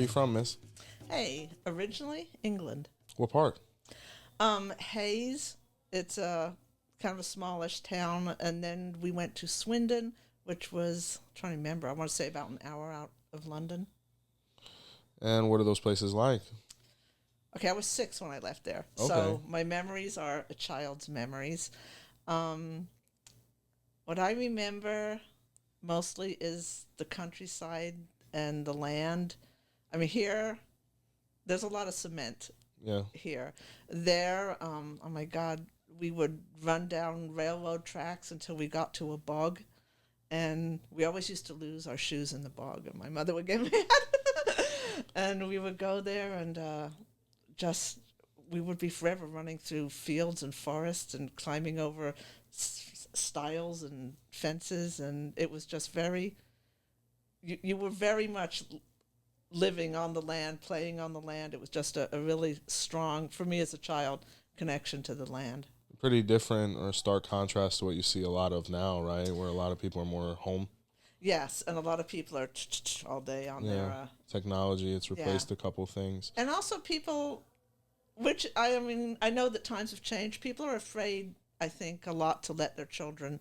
you from, miss? Hey, originally England. What part? Hayes, it's a kind of a smallish town, and then we went to Swindon, which was, I'm trying to remember, I want to say about an hour out of London. And what are those places like? Okay, I was 6 when I left there, Okay. so my memories are a child's memories. What I remember mostly is the countryside and the land. I mean, here, there's a lot of cement. Yeah. Here. There, oh my God, we would run down railroad tracks until we got to a bog, and we always used to lose our shoes in the bog, and my mother would get mad. And we would go there and we would be forever running through fields and forests and climbing over stiles and fences, and it was just you were very much living on the land, playing on the land. It was just a really strong, for me as a child, connection to the land. Pretty different or stark contrast to what you see a lot of now, right? Where a lot of people are more home. Yes, and a lot of people are all day on their... technology, it's replaced a couple things. And also people, which, I mean, I know that times have changed. People are afraid, I think, a lot to let their children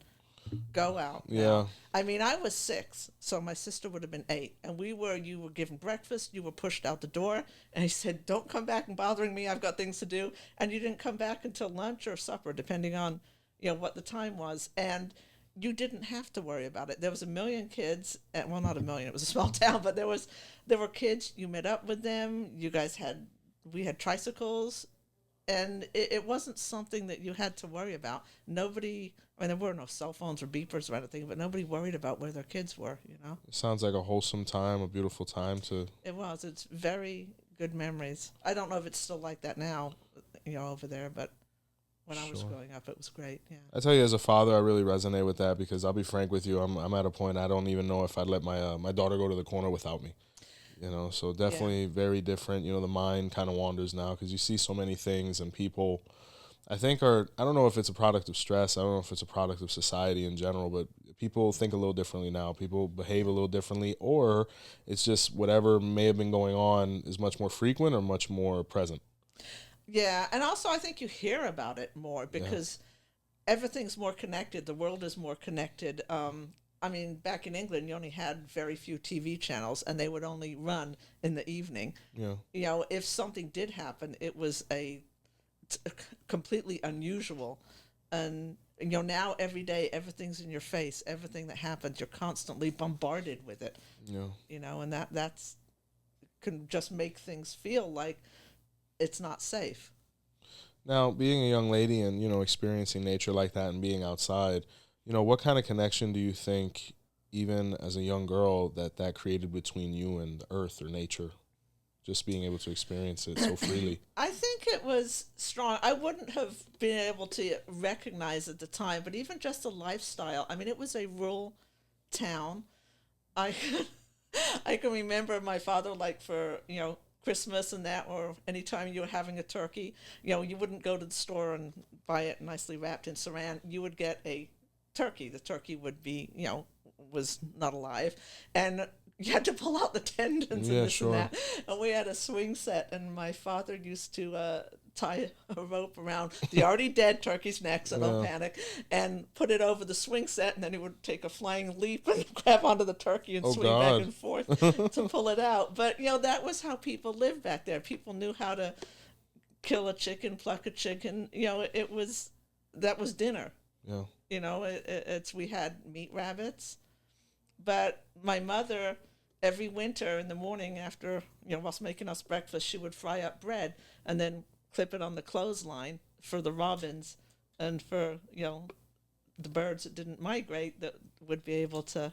go out. Yeah. I mean, I was 6, so my sister would have been 8, and you were given breakfast, you were pushed out the door, and he said, don't come back and bothering me, I've got things to do, and you didn't come back until lunch or supper, depending on, what the time was, and you didn't have to worry about it. There was a million kids, well, not a million, it was a small town, but there were kids, you met up with them, we had tricycles, and it wasn't something that you had to worry about. Nobody, I mean, there were no cell phones or beepers or anything, but nobody worried about where their kids were, It sounds like a wholesome time, a beautiful time to... It was. It's very good memories. I don't know if it's still like that now, over there, but when I was growing up, it was great, yeah. I tell you, as a father, I really resonate with that because I'll be frank with you, I'm at a point I don't even know if I'd let my daughter go to the corner without me. So definitely very different. The mind kind of wanders now because you see so many things and people, I think I don't know if it's a product of stress. I don't know if it's a product of society in general, but people think a little differently now. People behave a little differently, or it's just whatever may have been going on is much more frequent or much more present. Yeah, and also I think you hear about it more because everything's more connected. The world is more connected. I mean, back in England, you only had very few TV channels, and they would only run in the evening. Yeah. If something did happen, it was completely unusual. And, now every day, everything's in your face. Everything that happens, you're constantly bombarded with it. Yeah. And that's can just make things feel like it's not safe. Now, being a young lady and, experiencing nature like that and being outside, what kind of connection do you think, even as a young girl, that created between you and the earth or nature? Just being able to experience it so freely. I think it was strong. I wouldn't have been able to recognize at the time, but even just the lifestyle. I mean, it was a rural town. I can remember my father, like for, Christmas and that, or anytime you were having a turkey, you wouldn't go to the store and buy it nicely wrapped in saran. You would get a turkey. The turkey would be, was not alive, and you had to pull out the tendons and this and that. And we had a swing set, and my father used to tie a rope around the already dead turkey's neck, so don't panic, and put it over the swing set, and then he would take a flying leap and grab onto the turkey and swing back and forth to pull it out. But, that was how people lived back there. People knew how to kill a chicken, pluck a chicken. That was dinner. Yeah. We had meat rabbits, but my mother, every winter in the morning after, whilst making us breakfast, she would fry up bread and then clip it on the clothesline for the robins and for, the birds that didn't migrate that would be able to,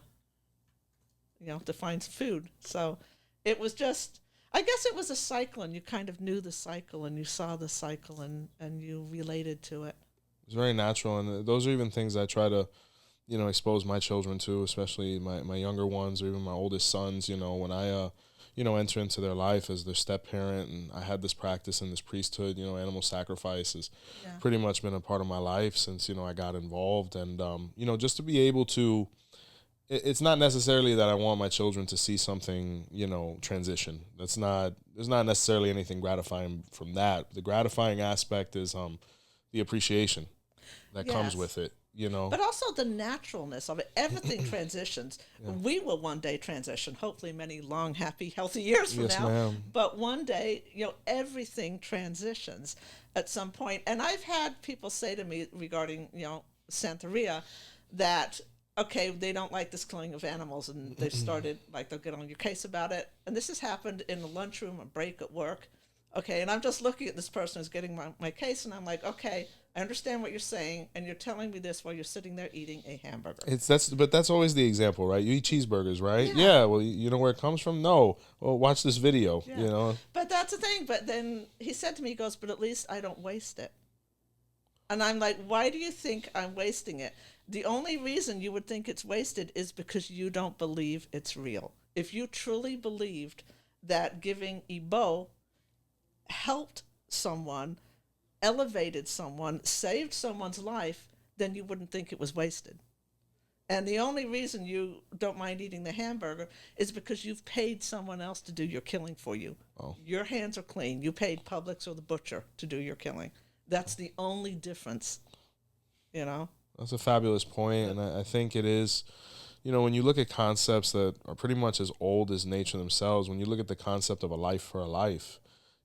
to find food. So it was just, I guess it was a cycle, and you kind of knew the cycle and you saw the cycle and you related to it. It's very natural, and those are even things I try to, expose my children to, especially my younger ones or even my oldest sons, when I, enter into their life as their step-parent, and I had this practice in this priesthood, animal sacrifice has pretty much been a part of my life since, I got involved, and, just to be able to, it's not necessarily that I want my children to see something, transition. There's not necessarily anything gratifying from that. The gratifying aspect is the appreciation that comes with it, But also the naturalness of it. Everything transitions. Yeah. We will one day transition, hopefully many long, happy, healthy years from now. Ma'am. But one day, everything transitions at some point. And I've had people say to me regarding, Santeria that, okay, they don't like this killing of animals, and they've started, they'll get on your case about it. And this has happened in the lunchroom, a break at work. Okay, and I'm just looking at this person who's getting my case, and I'm like, okay, I understand what you're saying, and you're telling me this while you're sitting there eating a hamburger. But that's always the example, right? You eat cheeseburgers, right? Yeah. Well, you know where it comes from? No. Well, watch this video, But that's the thing. But then he said to me, he goes, but at least I don't waste it. And I'm like, why do you think I'm wasting it? The only reason you would think it's wasted is because you don't believe it's real. If you truly believed that giving 𝗍𝗶𝗍𝗶 helped someone, elevated someone, saved someone's life, then you wouldn't think it was wasted. And the only reason you don't mind eating the hamburger is because you've paid someone else to do your killing for you. Oh. Your hands are clean. You paid Publix or the butcher to do your killing. That's the only difference, That's a fabulous point, and I think it is, when you look at concepts that are pretty much as old as nature themselves, when you look at the concept of a life for a life,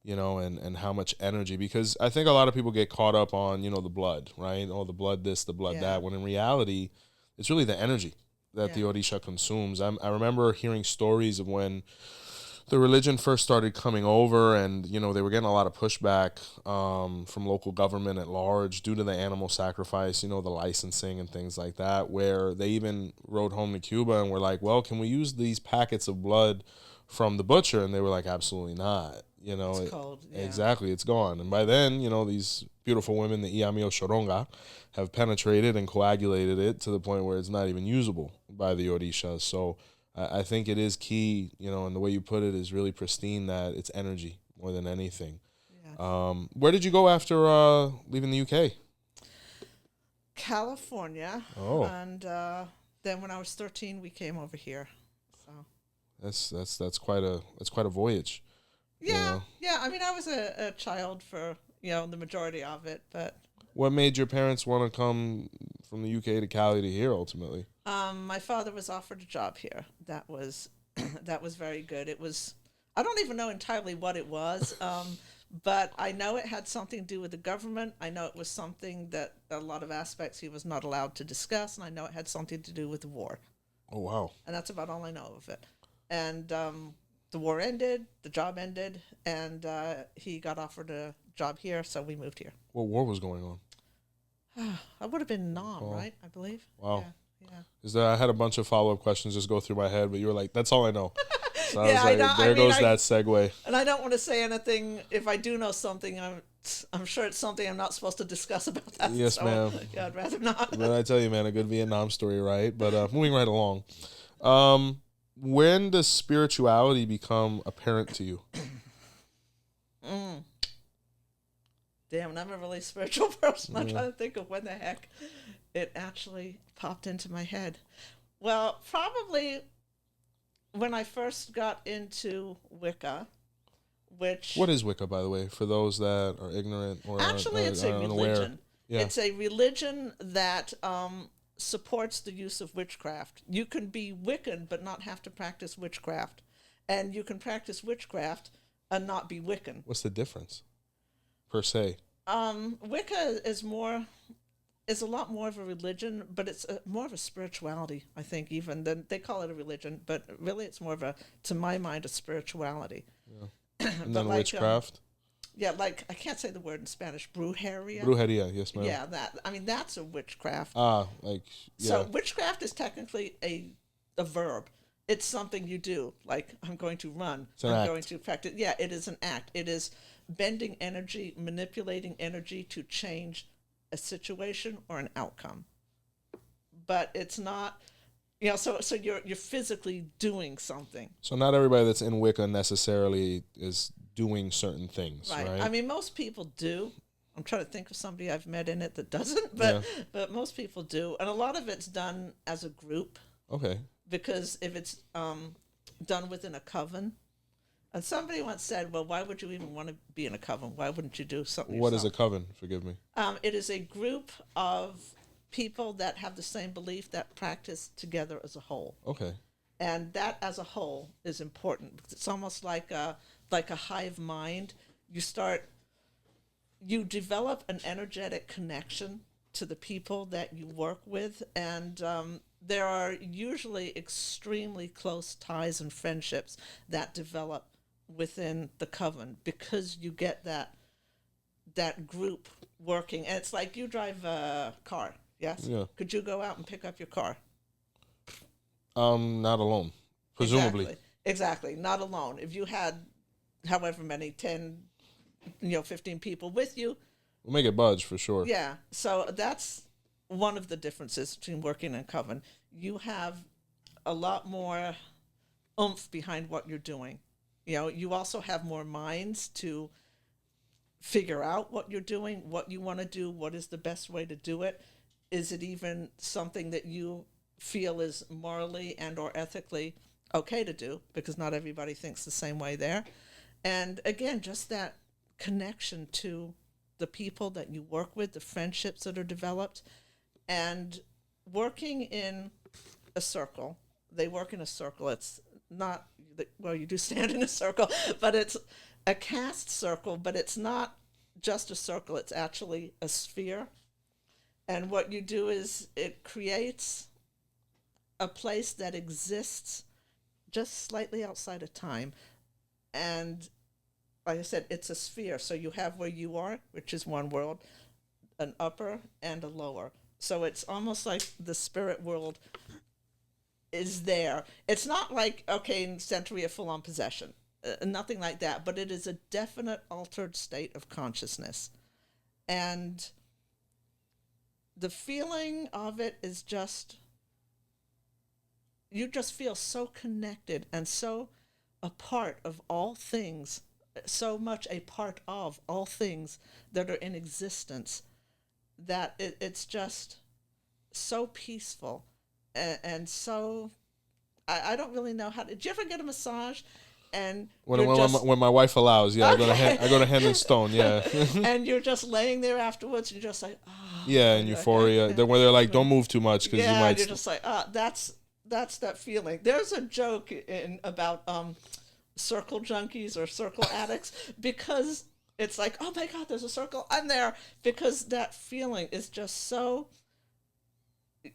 and how much energy, because I think a lot of people get caught up on, the blood, right? Oh, the blood this, the blood that, when in reality, it's really the energy that the Orisha consumes. I remember hearing stories of when the religion first started coming over, and, they were getting a lot of pushback from local government at large due to the animal sacrifice, the licensing and things like that, where they even wrote home to Cuba and were like, well, can we use these packets of blood from the butcher? And they were like, absolutely not. It's cold. Yeah. Exactly, it's gone. And by then, these beautiful women, the 𝗀𝗻𝗄𝗄𝗏, have penetrated and coagulated it to the point where it's not even usable by the Orishas. So I think it is key, and the way you put it is really pristine, that it's energy more than anything. Yeah. Where did you go after leaving the UK? California. Oh. And then when I was 13, we came over here. So that's quite a voyage. Yeah, yeah. I mean, I was a child for, the majority of it, but... What made your parents want to come from the UK to Cali to here, ultimately? My father was offered a job here. That was very good. It was... I don't even know entirely what it was, but I know it had something to do with the government. I know it was something that a lot of aspects he was not allowed to discuss, and I know it had something to do with the war. Oh, wow. And that's about all I know of it. And... the war ended, the job ended, and he got offered a job here, so we moved here. What war was going on? I would have been Nam, right? I believe. Wow. Yeah. I had a bunch of follow-up questions just go through my head, but you were like, that's all I know. So I was like, there goes that segue. And I don't want to say anything. If I do know something, I'm sure it's something I'm not supposed to discuss about that. Yes, so, ma'am. Yeah, I'd rather not. But I tell you, man, a good Vietnam story, right? But moving right along. When does spirituality become apparent to you? Damn, I'm a really spiritual person. I'm trying to think of when the heck it actually popped into my head. Well, probably when I first got into Wicca, which... What is Wicca, by the way, for those that are ignorant or actually, it's a religion. Yeah. It's a religion that... supports the use of witchcraft. You can be Wiccan but not have to practice witchcraft, and you can practice witchcraft and not be Wiccan. What's the difference, per se? Wicca is a lot more of a religion, but it's more of a spirituality, I think, even than they call it a religion, but really it's more of a, to my mind, a spirituality. Yeah. And then witchcraft? Yeah, I can't say the word in Spanish. Brujeria. Brujeria, yes, ma'am. Yeah, that's a witchcraft. Yeah. So witchcraft is technically a verb. It's something you do. Like, I'm going to run. I'm going to practice. Yeah, it is an act. It is bending energy, manipulating energy to change a situation or an outcome. But it's not... so you're physically doing something. So not everybody that's in Wicca necessarily is doing certain things, right? I mean, most people do. I'm trying to think of somebody I've met in it that doesn't, but most people do. And a lot of it's done as a group. Okay. because if it's done within a coven, and somebody once said, well, why would you even want to be in a coven? Why wouldn't you do something What yourself? is a coven? Forgive me. It is a group of people that have the same belief that practice together as a whole. Okay. And that as a whole is important because it's almost like a hive mind. You develop an energetic connection to the people that you work with, and there are usually extremely close ties and friendships that develop within the coven because you get that group working. And it's like you drive a car, yes? Yeah. Could you go out and pick up your car? Not alone, presumably. Exactly, not alone. If you had however many, 10, 15 people with you. We'll make it budge for sure. Yeah, so that's one of the differences between working in coven. You have a lot more oomph behind what you're doing. You also have more minds to figure out what you're doing, what you want to do, what is the best way to do it. Is it even something that you feel is morally and or ethically okay to do? Because not everybody thinks the same way there. And again, just that connection to the people that you work with, the friendships that are developed, and working in a circle. They work in a circle. It's not, well, you do stand in a circle, but it's a caste circle, but it's not just a circle. It's actually a sphere. And what you do is it creates a place that exists just slightly outside of time. And like I said, it's a sphere. So you have where you are, which is one world, an upper and a lower. So it's almost like the spirit world is there. It's not like, okay, in Santeria, full-on possession. Nothing like that. But it is a definite altered state of consciousness. And the feeling of it is just, you just feel so connected and so a part of all things, so much a part of all things that are in existence, that it's just so peaceful and so, I don't really know how to, did you ever get a massage? And when my wife allows, yeah, okay. I go to Hand and Stone, yeah. And you're just laying there afterwards, and you're just like, oh. Yeah, and euphoria. Where they're like, don't move too much because you might. You're just like, that's that feeling. There's a joke about circle junkies or circle addicts because it's like, oh my God, there's a circle, I'm there, because that feeling is just so.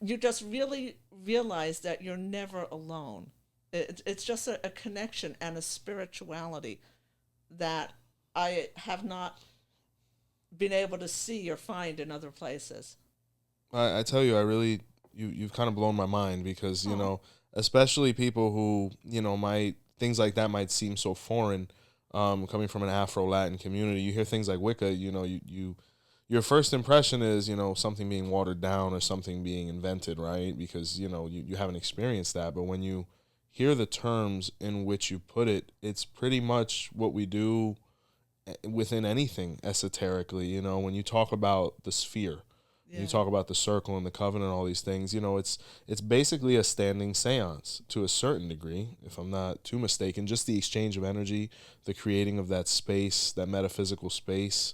You just really realize that you're never alone. It's just a connection and a spirituality that I have not been able to see or find in other places. I tell you, you've kind of blown my mind because, especially people who, things like that might seem so foreign, coming from an Afro-Latin community. You hear things like Wicca, your first impression is, something being watered down or something being invented, right? Because, you haven't experienced that. But when you hear the terms in which you put it, it's pretty much what we do within anything esoterically. When you talk about the sphere, you talk about the circle and the coven and all these things, it's basically a standing seance to a certain degree, if I'm not too mistaken. Just the exchange of energy, the creating of that space, that metaphysical space.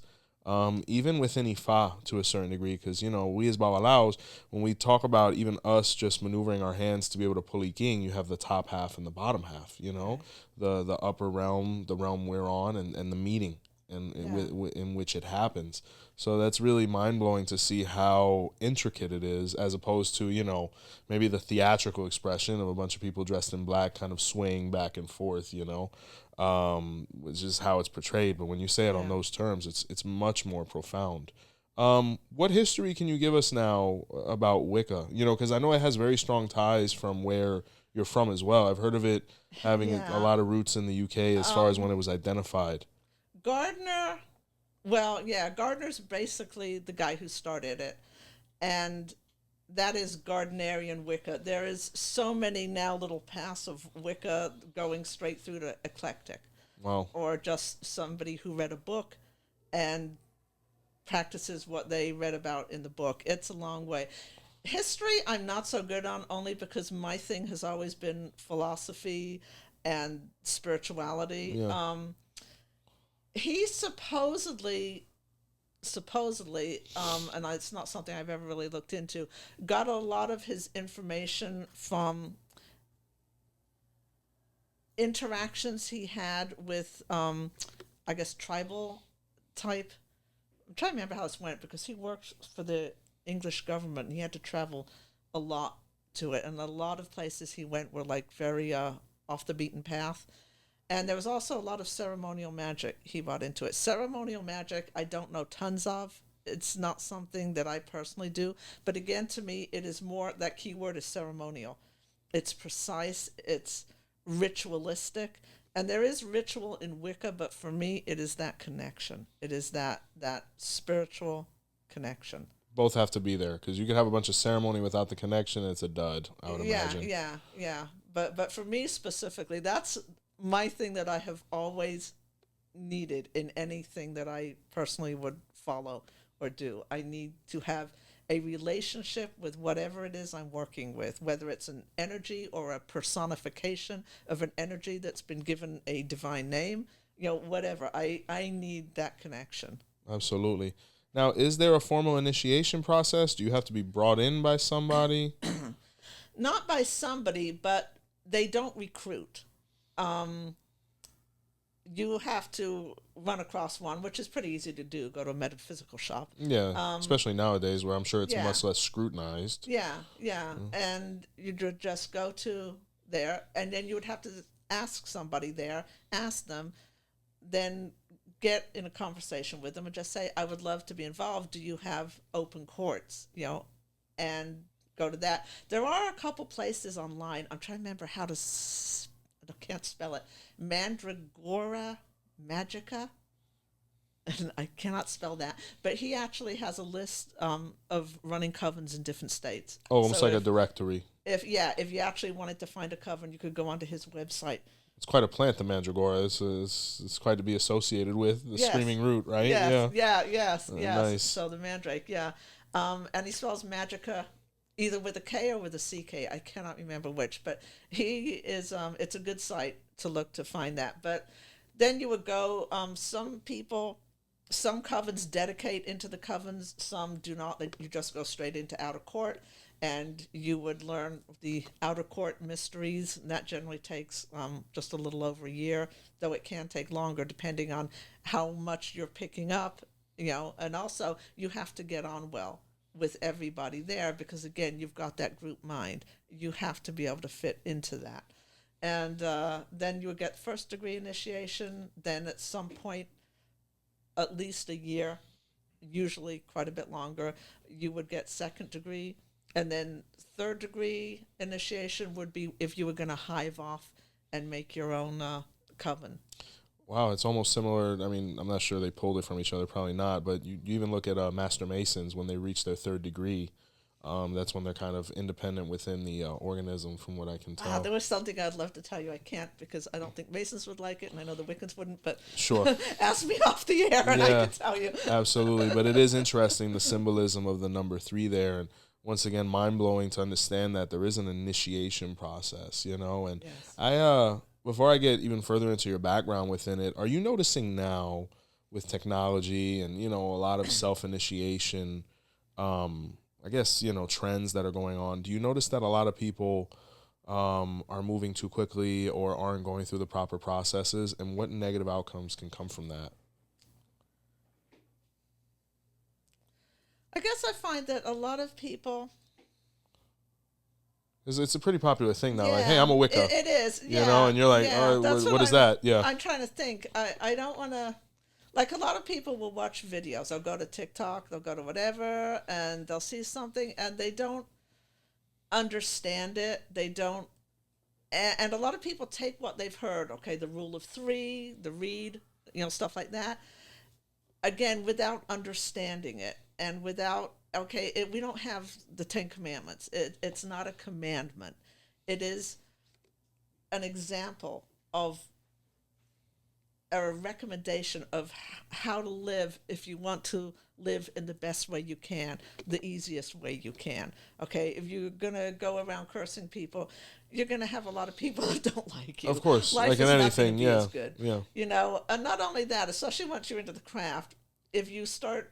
Even within Ifa to a certain degree, because, we as 𝗶𝗸𝗍𝗏, when we talk about even us just maneuvering our hands to be able to pull 𝗀𝗀𝗋, you have the top half and the bottom half, the upper realm, the realm we're on, and the meeting in which it happens. So that's really mind-blowing to see how intricate it is, as opposed to, maybe the theatrical expression of a bunch of people dressed in black kind of swaying back and forth, which is how it's portrayed. But when you say it on those terms, it's much more profound. What history can you give us now about Wicca? Because I know it has very strong ties from where you're from as well. I've heard of it having a lot of roots in the UK as far as when it was identified. Gardner's basically the guy who started it, and that is Gardnerian Wicca. There is so many now little paths of Wicca going straight through to eclectic. Wow. Or just somebody who read a book and practices what they read about in the book. It's a long way. History, I'm not so good on, only because my thing has always been philosophy and spirituality. Yeah. He supposedly, and it's not something I've ever really looked into, got a lot of his information from interactions he had with, I guess, tribal type. I'm trying to remember how this went, because he worked for the English government and he had to travel a lot to it, and a lot of places he went were like very off the beaten path. And there was also a lot of ceremonial magic he brought into it. Ceremonial magic, I don't know tons of. It's not something that I personally do. But again, to me, it is more, that key word is ceremonial. It's precise, it's ritualistic. And there is ritual in Wicca, but for me, it is that connection. It is that spiritual connection. Both have to be there, because you could have a bunch of ceremony without the connection. It's a dud, I would imagine. Yeah. But for me specifically, that's my thing that I have always needed in anything that I personally would follow or do. I need to have a relationship with whatever it is I'm working with, whether it's an energy or a personification of an energy that's been given a divine name, whatever. I need that connection. Absolutely. Now, is there a formal initiation process? Do you have to be brought in by somebody? Not by somebody, but they don't recruit. You have to run across one, which is pretty easy to do. Go to a metaphysical shop. Yeah, especially nowadays, where I'm sure it's yeah. much less scrutinized. Yeah. And you just go to there, and then you would have to ask somebody there, ask them, then get in a conversation with them and just say, I would love to be involved. Do you have open courts? And go to that. There are a couple places online. I'm trying to remember how to... I can't spell it. Mandragora Magica. And I cannot spell that. But he actually has a list of running covens in different states. Oh, almost like a directory. If you actually wanted to find a coven, you could go onto his website. It's quite a plant, the mandragora. It's quite to be associated with the screaming root, right? Yes, yes. Nice. So the mandrake, yeah. And he spells magica either with a K or with a CK. I cannot remember which, but he is, it's a good site to look to find that. But then you would go, some covens dedicate into the covens, some do not. You just go straight into outer court, and you would learn the outer court mysteries. And that generally takes just a little over a year, though it can take longer depending on how much you're picking up, and also you have to get on well with everybody there, because again, you've got that group mind. You have to be able to fit into that. And then you would get first degree initiation. Then at some point, at least a year, usually quite a bit longer, you would get second degree. And then third degree initiation would be if you were going to hive off and make your own coven. Wow, it's almost similar. I mean, I'm not sure they pulled it from each other, probably not, but you even look at Master Masons when they reach their third degree. That's when they're kind of independent within the organism, from what I can tell. There was something I'd love to tell you. I can't, because I don't think Masons would like it, and I know the Wiccans wouldn't, but sure. Ask me off the air and I can tell you. Absolutely, but it is interesting, the symbolism of the number 3 there, and once again, mind-blowing to understand that there is an initiation process, and yes. Before I get even further into your background within it, are you noticing now with technology and, a lot of self-initiation, I guess, trends that are going on, do you notice that a lot of people are moving too quickly or aren't going through the proper processes, and what negative outcomes can come from that? I guess I find that a lot of people... It's a pretty popular thing now. Like, hey, I'm a Wicca. It is. Yeah. And you're like, oh, what is that? Yeah. I'm trying to think. I don't want to... Like, a lot of people will watch videos. They'll go to TikTok, they'll go to whatever, and they'll see something, and they don't understand it. They don't... And a lot of people take what they've heard, okay, the rule of 3, the read, stuff like that, again, without understanding it, and without... Okay, we don't have the 10 Commandments. It's not a commandment. It is an example of a recommendation of how to live if you want to live in the best way you can, the easiest way you can. Okay, if you're gonna go around cursing people, you're gonna have a lot of people that don't like you. Of course, Life like in is not anything, gonna be yeah, as good. yeah. You know, and not only that, especially once you're into the craft, if you start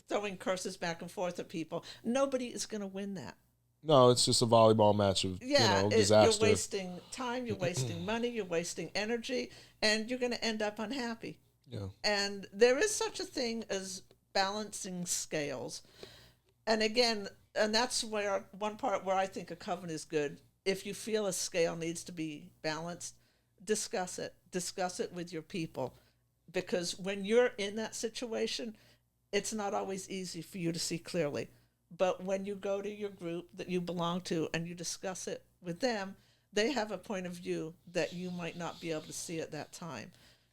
throwing curses back and forth at people, nobody is gonna win that. No, it's just a volleyball match of disaster. You're wasting time, you're wasting money, you're wasting energy, and you're going to end up unhappy. Yeah. And there is such a thing as balancing scales. And again, and that's where one part where I think a coven is good. If you feel a scale needs to be balanced, discuss it. Discuss it with your people. Because when you're in that situation, it's not always easy for you to see clearly. But when you go to your group that you belong to and you discuss it with them, they have a point of view that you might not be able to see at that time.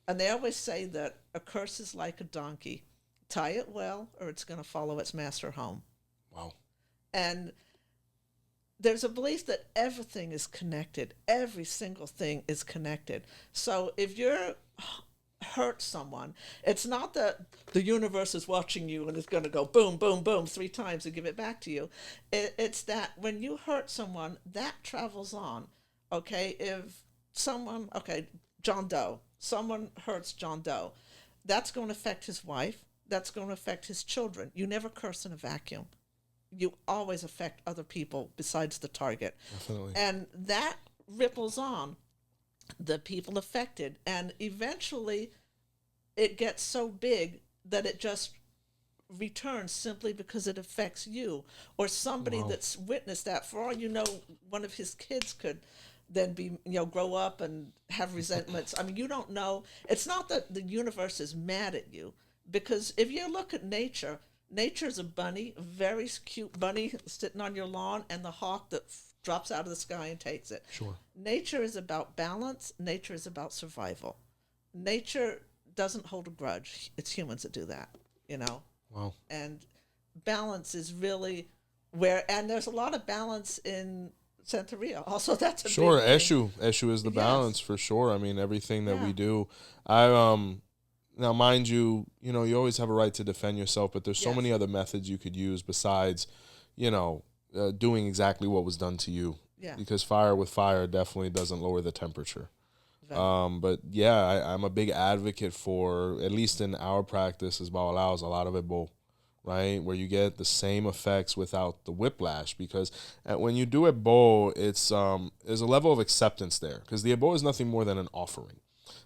And they always say that a curse is like a donkey. Tie it well or it's going to follow its master home. Wow. And there's a belief that everything is connected. Every single thing is connected. So if you're hurt someone, it's not that the universe is watching you and it's going to go boom, boom, boom 3 times and give it back to you. It's that when you hurt someone, that travels on. Okay, if someone, John Doe, someone hurts John Doe, that's going to affect his wife. That's going to affect his children. You never curse in a vacuum. You always affect other people besides the target. Definitely. And that ripples on the people affected, and eventually it gets so big that it just returns simply because it affects you or somebody that's witnessed that. For all you know, one of his kids could then be, grow up and have resentments. I mean, you don't know. It's not that the universe is mad at you, because if you look at nature, nature's a bunny, a very cute bunny sitting on your lawn, and the hawk that drops out of the sky and takes it. Sure. Nature is about balance. Nature is about survival. Nature doesn't hold a grudge. It's humans that do that, Wow. And balance is really where, and there's a lot of balance in Santeria. Also, that's a big thing. 𝘃𝗶𝗱𝗄 is the balance for sure. I mean, everything that we do. Now, mind you, you always have a right to defend yourself, but there's so many other methods you could use besides, doing exactly what was done to you. Yeah. Because fire with fire definitely doesn't lower the temperature. But yeah, I'm a big advocate for, at least in our practice as 𝗹𝗶𝗶𝗲, a lot of ebo, right? Where you get the same effects without the whiplash. Because when you do ebo, it's there's a level of acceptance there. Because the ebo is nothing more than an offering.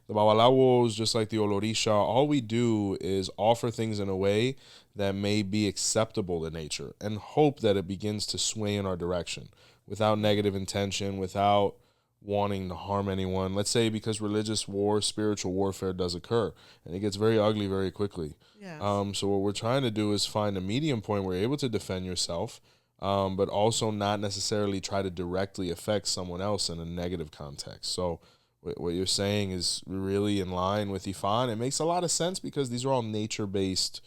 The 𝗹𝗶𝗶𝗲s, just like the Orisha, all we do is offer things in a way that may be acceptable to nature and hope that it begins to sway in our direction without negative intention, without wanting to harm anyone. Let's say because religious war, spiritual warfare does occur, and it gets very ugly very quickly. Yes. So what we're trying to do is find a medium point where you're able to defend yourself, but also not necessarily try to directly affect someone else in a negative context. So what you're saying is really in line with Ifa, and it makes a lot of sense because these are all nature-based,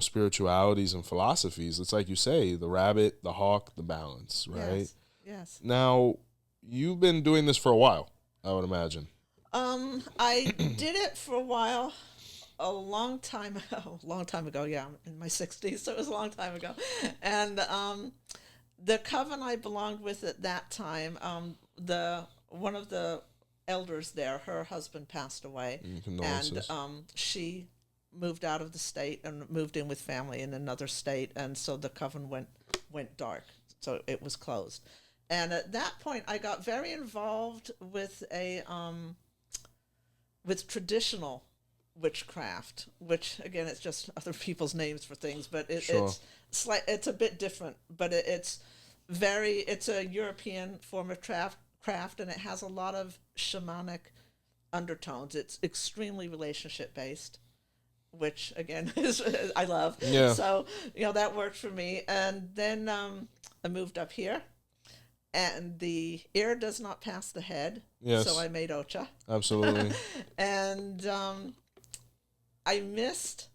spiritualities and philosophies. It's like you say, the rabbit, the hawk, the balance, right? Yes. Now, you've been doing this for a while, I would imagine. I did it for a while, a long time ago. Yeah, I'm in my 60s, so it was a long time ago. And the coven I belonged with at that time, one of the elders there, her husband passed away, and she moved out of the state and moved in with family in another state, and so the coven went dark, so it was closed. And at that point, I got very involved with with traditional witchcraft, which again, it's just other people's names for things, but it's a bit different. But it's a European form of craft, and it has a lot of shamanic undertones. It's extremely relationship based, which again is I love. Yeah. So that worked for me, and then I moved up here. And the ear does not pass the head. Yes. So I made 𝘃𝗶𝗃𝗃. Absolutely. And I missed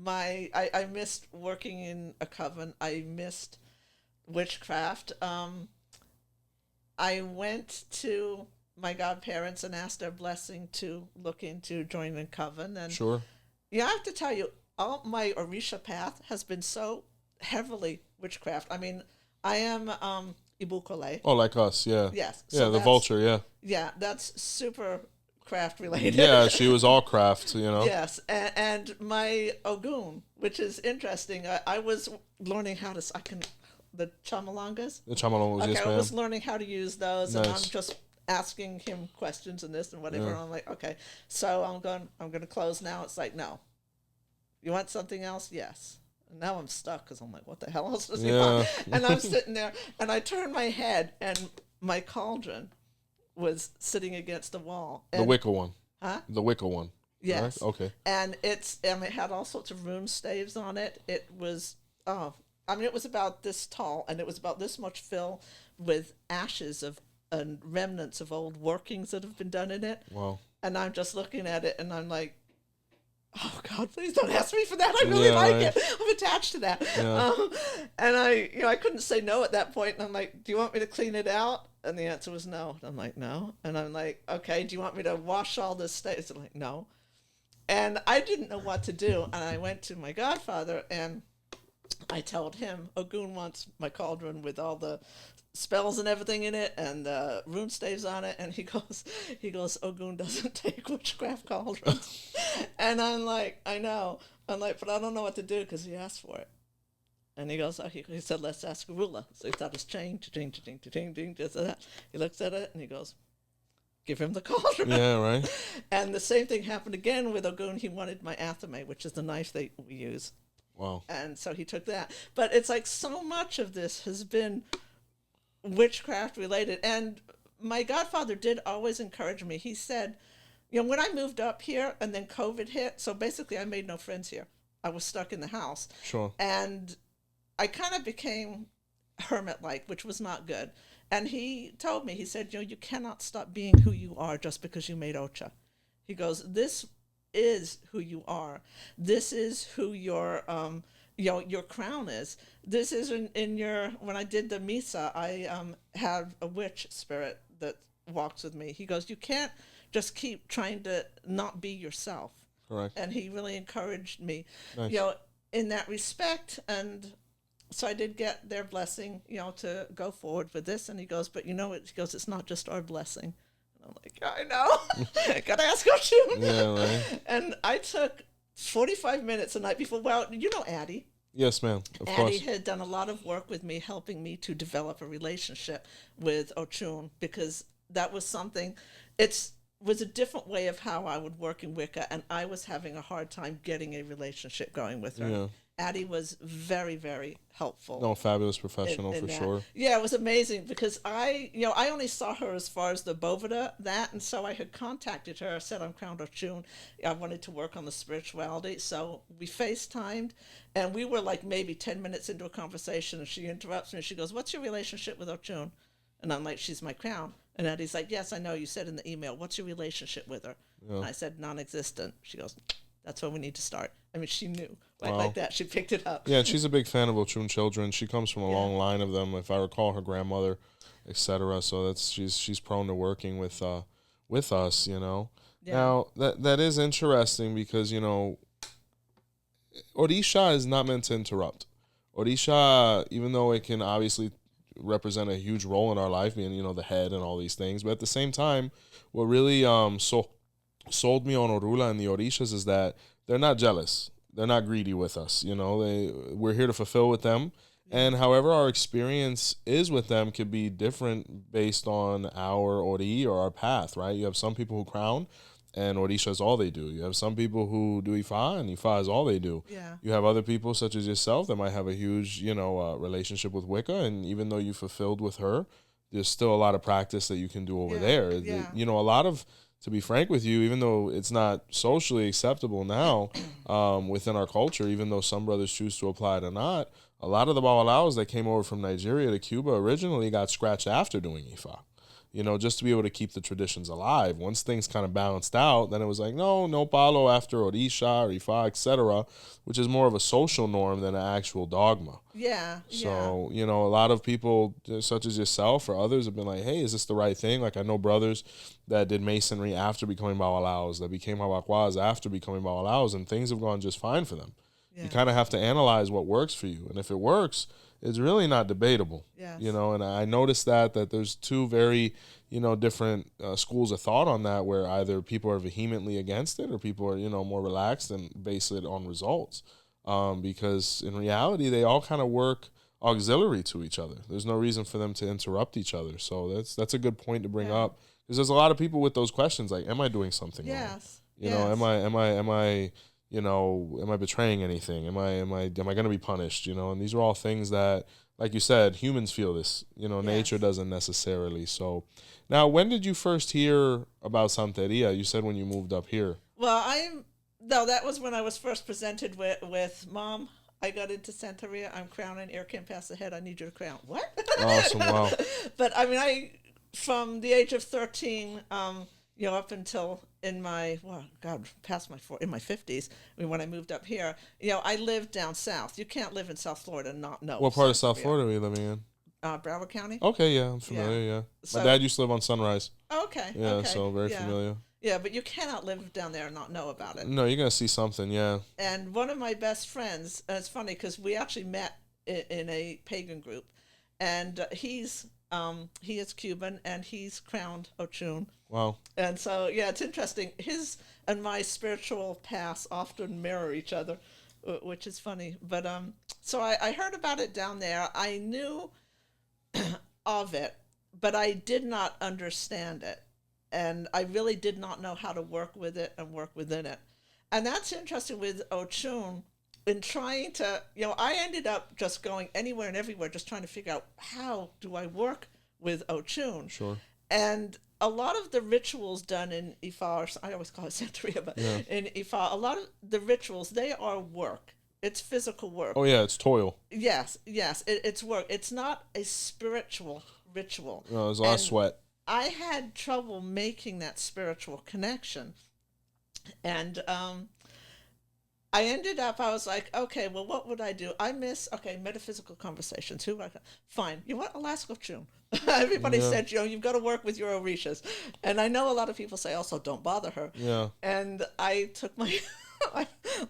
I missed working in a coven. I missed witchcraft. I went to my godparents and asked their blessing to look into joining a coven. And sure. I have to tell you, all my Orisha path has been so heavily witchcraft. I mean, I am 𝗃𝗶𝗱𝗲𝗍. Oh, like us, yeah. Yes. Yeah, So the vulture, yeah. Yeah, that's super craft related. Yeah, she was all craft, you know. Yes, and my Ogun, which is interesting. I was learning how to. The chamalangas. The chamalangas, Okay, yes, I ma'am. was learning how to use those, and I'm Nice. just asking him questions and this and whatever. Yeah. And I'm like, okay, so I'm going to close now. It's like, no. You want something else? Yes. And now I'm stuck because I'm like, what the hell else does he want? And I'm sitting there, and I turn my head, and my cauldron was sitting against the wall. And, The Wicca one. Huh? The Wicca one. Yes. Right? Okay. And it had all sorts of rune staves on it. It was, it was about this tall, and it was about this much fill with ashes of and remnants of old workings that have been done in it. Wow. And I'm just looking at it, and I'm like, oh God, please don't ask me for that. I really like it. I'm attached to that. Yeah. And I couldn't say no at that point. And I'm like, do you want me to clean it out? And the answer was no. And I'm like, no. And I'm like, okay, do you want me to wash all this stuff? I'm like, no. And I didn't know what to do. And I went to my godfather, and I told him, Ogun wants my cauldron with all the spells and everything in it, and rune staves on it. And he goes, Ogun doesn't take witchcraft cauldrons. And I'm like, I know. I'm like, but I don't know what to do because he asked for it. And he goes, he said, let's ask Rula. So he thought his chain, ching, ching, ching, ching, just that. He looks at it and he goes, give him the cauldron. Yeah, right. And the same thing happened again with Ogun. He wanted my 𝗃𝗻𝗍𝗃, which is the knife we use. Wow. And so he took that. But it's like so much of this has been witchcraft related. And my godfather did always encourage me. He said, when I moved up here and then COVID hit, so basically I made no friends here. I was stuck in the house. Sure. And I kind of became hermit-like, which was not good. And he told me, he said, you cannot stop being who you are just because you made 𝗃𝗍𝗃. He goes, this is who you are. This is who your crown is. This is in your, when I did the misa, I have a witch spirit that walks with me. He goes, you can't just keep trying to not be yourself. Correct. And he really encouraged me, Nice. in that respect. And so I did get their blessing, to go forward with this. And he goes, but he goes, it's not just our blessing. And I'm like, I know. Gotta ask Oshun. Yeah, right. And I took 45 minutes the night before. Well, 𝗃𝗃𝗏𝗃. Yes, ma'am. Of course. 𝗃𝗃𝗏 had done a lot of work with me, helping me to develop a relationship with Oshun, because that was something, was a different way of how I would work in Wicca, and I was having a hard time getting a relationship going with her. Yeah. 𝗃𝗃𝗏 was very, very helpful. No, fabulous professional in for that. sure. Yeah, it was amazing because I only saw her as far as the 𝗹𝗶𝗸𝗲, and so I had contacted her. I said, I'm Crown Oshun. I wanted to work on the spirituality. So we FaceTimed, and we were like maybe 10 minutes into a conversation, and she interrupts me, and she goes, what's your relationship with Oshun? And I'm like, she's my crown. And Eddie's like, yes, I know, you said in the email, what's your relationship with her? Yeah. And I said, non-existent. She goes, that's where we need to start. I mean, she knew, like that. She picked it up. Yeah, and she's a big fan of Oshun children. She comes from a long line of them, if I recall, her grandmother, etc. So she's prone to working with us, Yeah. Now, that is interesting because, Orisha is not meant to interrupt. Orisha, even though it can obviously represent a huge role in our life, being, the head and all these things, but at the same time, what really sold me on Orula and the Orishas is that they're not jealous. They're not greedy with us. We're here to fulfill with them. And however our experience is with them could be different based on our Ori or our path, right? You have some people who crown and Orisha is all they do. You have some people who do Ifa and Ifa is all they do. Yeah. You have other people such as yourself that might have a huge, relationship with Wicca. And even though you fulfilled with her, there's still a lot of practice that you can do over there. Yeah. A lot of, to be frank with you, even though it's not socially acceptable now within our culture, even though some brothers choose to apply it or not, a lot of the 𝗃𝗏𝗍𝗃 that came over from Nigeria to Cuba originally got scratched after doing Ifa, just to be able to keep the traditions alive. Once things kind of balanced out, then it was like, no palo after Orisha or Ifa, etc., which is more of a social norm than an actual dogma. Yeah. So, a lot of people such as yourself or others have been like, hey, is this the right thing? Like I know brothers that did masonry after becoming 𝗃𝗏𝗍𝗃s, that became 𝗃𝗏𝗃s after becoming 𝗃𝗏𝗃s, and things have gone just fine for them. You kind of have to analyze what works for you. And if it works, it's really not debatable. Yes. You know, and I noticed that there's two very, different schools of thought on that, where either people are vehemently against it or people are, more relaxed and base it on results. Because in reality, they all kind of work auxiliary to each other. There's no reason for them to interrupt each other. So that's a good point to bring up, because there's a lot of people with those questions like, am I doing something wrong? Am I betraying anything? Am I going to be punished? And these are all things that, like you said, humans feel this. Nature doesn't necessarily. So now, when did you first hear about Santeria? You said when you moved up here. Well, that was when I was first presented with Mom, I got into Santeria. I'm crowning 𝘃𝗶𝗱𝗏. I need you to crown. What? Awesome, wow. But I mean, from the age of 13, up until in my, in my 50s, I mean, when I moved up here, I lived down south. You can't live in South Florida and not know. What part of South Florida are you living in? Broward County. Okay, yeah, I'm familiar, So, my dad used to live on Sunrise. Okay. Yeah, okay. So very familiar. Yeah, but you cannot live down there and not know about it. No, you're going to see something, yeah. And one of my best friends, and it's funny because we actually met in a pagan group, and he is Cuban, and he's crowned Oshun. Wow. And so, yeah, it's interesting. His and my spiritual paths often mirror each other, which is funny. But so I heard about it down there. I knew of it, but I did not understand it. And I really did not know how to work with it and work within it. And that's interesting with Oshun, in trying to, I ended up just going anywhere and everywhere, just trying to figure out, how do I work with Oshun? Sure. And a lot of the rituals done in Ifa, or I always call it Santeria, but in Ifa, a lot of the rituals, they are work. It's physical work. Oh, yeah, it's toil. Yes, it's work. It's not a spiritual ritual. No, there's a lot of sweat. I had trouble making that spiritual connection. And I ended up, I was like, okay, well, what would I do? Metaphysical conversations. Fine. You know what? I'll ask Oshun. Everybody said, you've got to work with your Orishas. And I know a lot of people say also, don't bother her. Yeah. And I took my...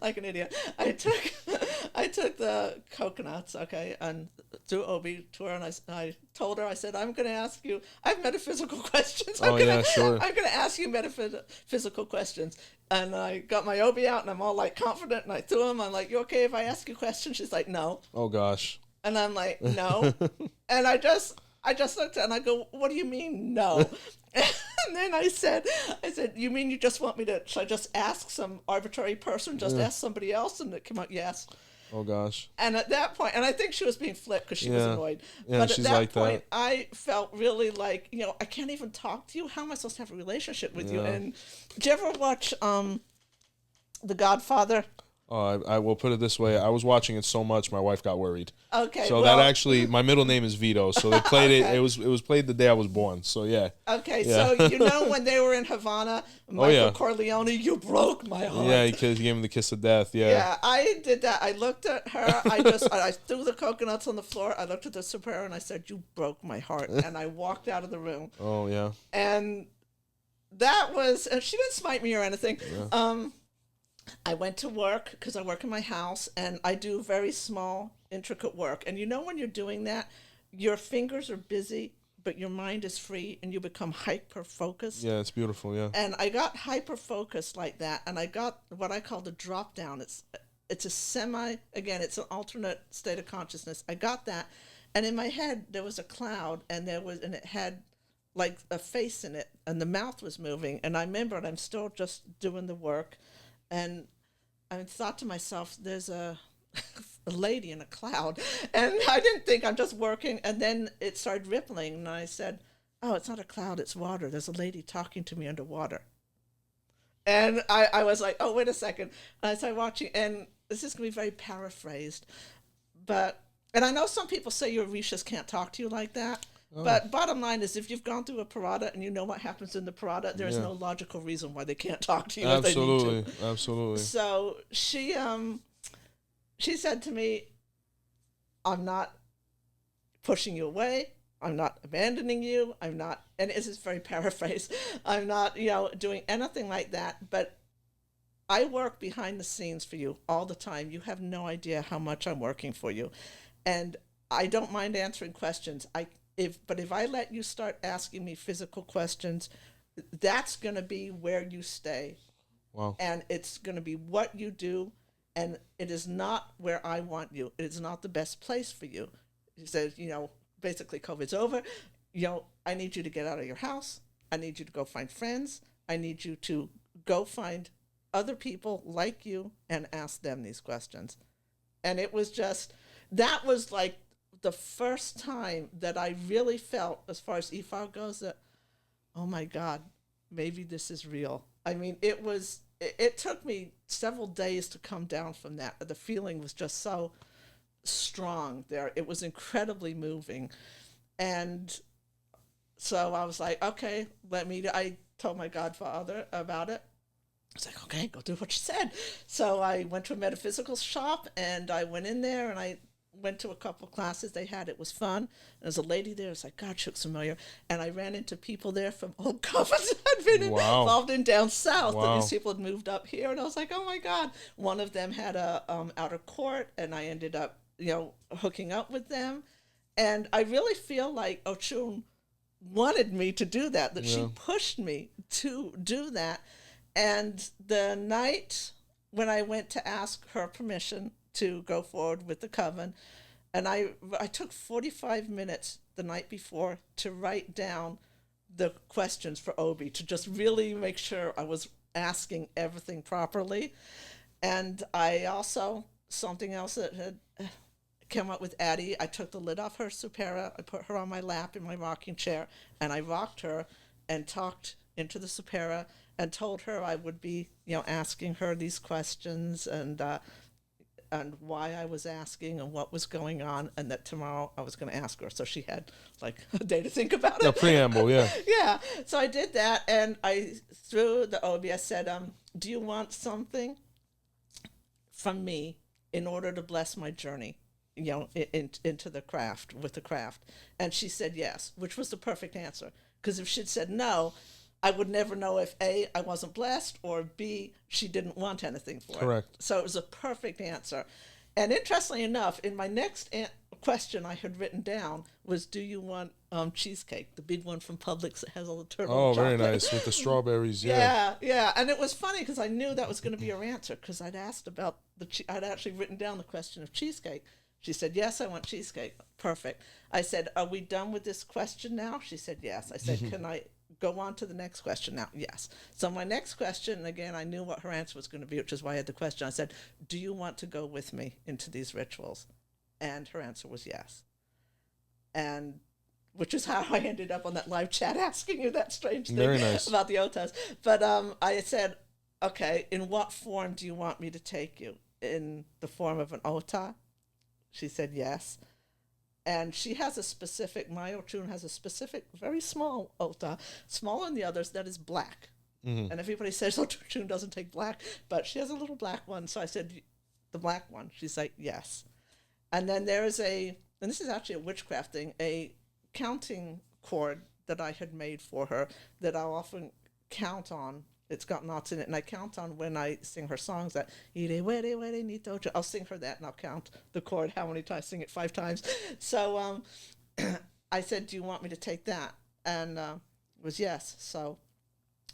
like an idiot. I took the coconuts, and through Obi to her, and I told her, I said, I'm going to ask you, I have metaphysical questions. Sure. I'm going to ask you metaphysical questions. And I got my Obi out, and I'm all like confident, and I threw him. I'm like, you okay if I ask you questions? She's like, no. Oh gosh. And I'm like, no. And I just looked at her and I go, what do you mean, no? And then I said, you mean you just want me to, should I just ask some arbitrary person, ask somebody else? And it came out, yes. Oh, gosh. And at that point, and I think she was being flipped because she was annoyed. Yeah, but she's at that like point, that. I felt really like, I can't even talk to you. How am I supposed to have a relationship with you? And did you ever watch The Godfather? Oh, I will put it this way. I was watching it so much, my wife got worried. Okay. So that actually, my middle name is Vito. So they played it. It was played the day I was born. So yeah. Okay. Yeah. So when they were in Havana, Michael Corleone, you broke my heart. Yeah, he gave him the kiss of death. Yeah. Yeah, I did that. I looked at her. I threw the coconuts on the floor. I looked at the superior and I said, "You broke my heart." And I walked out of the room. Oh yeah. And that was. And she didn't smite me or anything. Yeah. I went to work because I work in my house and I do very small, intricate work. And when you're doing that, your fingers are busy, but your mind is free and you become hyper-focused. Yeah, it's beautiful, yeah. And I got hyper-focused like that, and I got what I call the drop-down. It's it's an alternate state of consciousness. I got that, and in my head, there was a cloud, and it had like a face in it, and the mouth was moving. And I remembered I'm still just doing the work. And I thought to myself, there's a lady in a cloud. And I didn't think, I'm just working. And then it started rippling. And I said, oh, it's not a cloud, it's water. There's a lady talking to me underwater. And I was like, oh, wait a second. And I started watching. And this is going to be very paraphrased. And I know some people say your Orishas can't talk to you like that. Oh. But bottom line is, if you've gone through a 𝗃𝗏 and you know what happens in the 𝗃𝗏, there's no logical reason why they can't talk to you if they need to. Absolutely. So she said to me, I'm not pushing you away. I'm not abandoning you. I'm not, and this is very paraphrased, I'm not, doing anything like that. But I work behind the scenes for you all the time. You have no idea how much I'm working for you. And I don't mind answering questions. But if I let you start asking me physical questions, that's going to be where you stay. Wow. And it's going to be what you do, and it is not where I want you. It is not the best place for you. He says, basically COVID's over. I need you to get out of your house. I need you to go find friends. I need you to go find other people like you and ask them these questions. And it was that was like the first time that I really felt, as far as Ifa goes, that, oh my God, maybe this is real. I mean, it took me several days to come down from that. The feeling was just so strong there. It was incredibly moving. And so I was like, okay, I told my godfather about it. I was like, okay, go do what you said. So I went to a metaphysical shop, and I went in there, and I went to a couple of classes they had. It was fun. And there's a lady there. It's like, God, she looks familiar. And I ran into people there from old covens that had been involved in down south. Wow. And these people had moved up here. And I was like, oh my God. One of them had a outer court, and I ended up, hooking up with them. And I really feel like Oshun wanted me to do that she pushed me to do that. And the night when I went to ask her permission to go forward with the coven, and I took 45 minutes the night before to write down the questions for Obi, to just really make sure I was asking everything properly. And I also, something else that had come up with Addie, I took the lid off her 𝘃𝗶𝗱𝗏, I put her on my lap in my rocking chair, and I rocked her and talked into the 𝘃𝗶𝗏𝗏 and told her I would be, asking her these questions, and why I was asking and what was going on, and that tomorrow I was going to ask her. So she had like a day to think about it. A preamble, yeah. Yeah. So I did that, and through the Obi, I said, do you want something from me in order to bless my journey, into the craft, with the craft? And she said yes, which was the perfect answer. Because if she'd said no, I would never know if A, I wasn't blessed, or B, she didn't want anything for it. Correct. So it was a perfect answer. And interestingly enough, in my next question I had written down was, do you want cheesecake, the big one from Publix that has all the turtle chocolate? Very nice, with the strawberries, Yeah. And it was funny because I knew that was going to be her answer, because I'd asked about I'd actually written down the question of cheesecake. She said, yes, I want cheesecake. Perfect. I said, are we done with this question now? She said, yes. I said, can I go on to the next question now? Yes. So my next question, and again, I knew what her answer was going to be, which is why I had the question. I said, do you want to go with me into these rituals? And her answer was yes. And which is how I ended up on that live chat asking you that strange thing about the 𝗀𝗲𝗏s. But I said, okay, in what form do you want me to take you? In the form of an 𝗀𝗲𝗏? She said yes. And she has a specific, my Oshun has a specific, very small 𝗀𝗲𝗏, smaller than the others, that is black. Mm-hmm. And everybody says Oshun doesn't take black, but she has a little black one. So I said, the black one. She's like, yes. And then there is and this is actually a witchcraft thing, a counting cord that I had made for her that I'll often count on. It's got knots in it, and I count on when I sing her songs that I'll sing her that, and I'll count the chord, how many times, sing it 5 times. So I said, do you want me to take that? And it was yes. So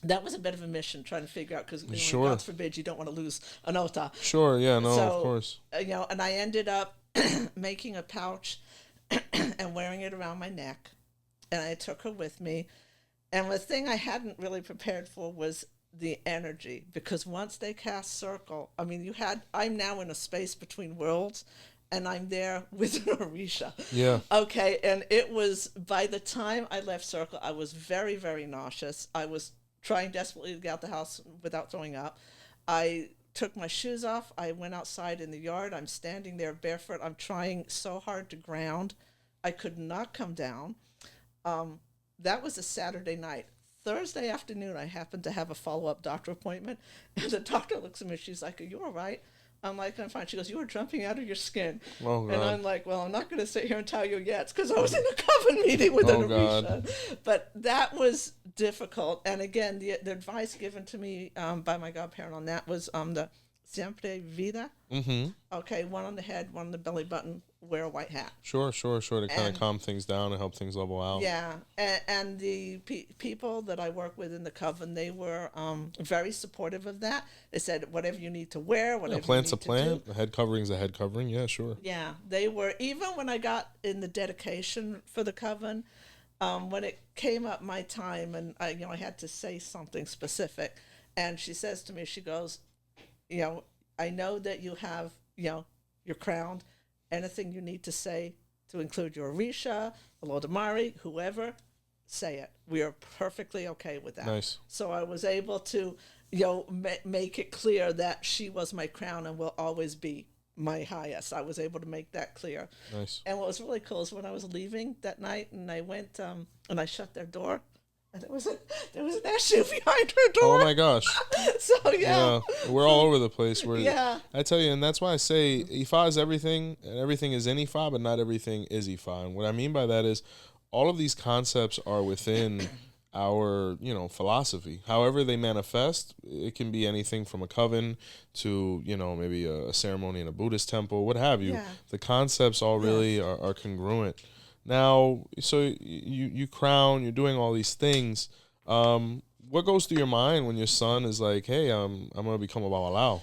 that was a bit of a mission, trying to figure out, because God forbid you don't want to lose an 𝗀𝗲𝗏. Sure, yeah, no, of course. And I ended up making a pouch and wearing it around my neck, and I took her with me. And the thing I hadn't really prepared for was the energy, because once they cast circle, I mean, I'm now in a space between worlds, and I'm there with an Orisha. Yeah. Okay, and it was, by the time I left circle, I was very, very nauseous. I was trying desperately to get out the house without throwing up. I took my shoes off. I went outside in the yard. I'm standing there barefoot. I'm trying so hard to ground. I could not come down. That was a Saturday night. Thursday afternoon, I happened to have a follow-up doctor appointment, and the doctor looks at me, she's like, are you all right? I'm like, I'm fine. She goes, you were jumping out of your skin. Oh, God. And I'm like, well, I'm not going to sit here and tell you yet because I was in a coven meeting with an Orisha. But that was difficult. And again, the advice given to me by my godparent on that was the 𝘃𝗶𝗱𝗏. Mm-hmm. Okay, one on the head, one on the belly button, wear a white hat. Sure. To kind of calm things down and help things level out. Yeah, and the people that I work with in the coven, they were very supportive of that. They said, whatever you need to wear, whatever plant's you a need plant. to do. A head covering's a head covering. Yeah, sure. Yeah, they were, even when I got in the dedication for the coven, when it came up my time and I had to say something specific, and she says to me, she goes, I know that you have, you're crowned. Anything you need to say to include your Orisha, 𝗃𝗶𝗸𝗁, whoever, say it. We are perfectly okay with that. Nice. So I was able to, make it clear that she was my crown and will always be my highest. I was able to make that clear. Nice. And what was really cool is when I was leaving that night and I went and I shut their door, and there was an issue behind her door. Oh my gosh. So yeah, we're all over the place. Yeah. I tell you, and that's why I say Ifa is everything, and everything is in Ifa, but not everything is Ifa. And what I mean by that is, all of these concepts are within our, philosophy. However they manifest, it can be anything from a coven to, maybe a ceremony in a Buddhist temple, what have you. Yeah. The concepts all really are congruent. Now, so you crown, you're doing all these things. What goes through your mind when your son is like, hey, I'm going to become a 𝗷𝗸𝗶𝗏?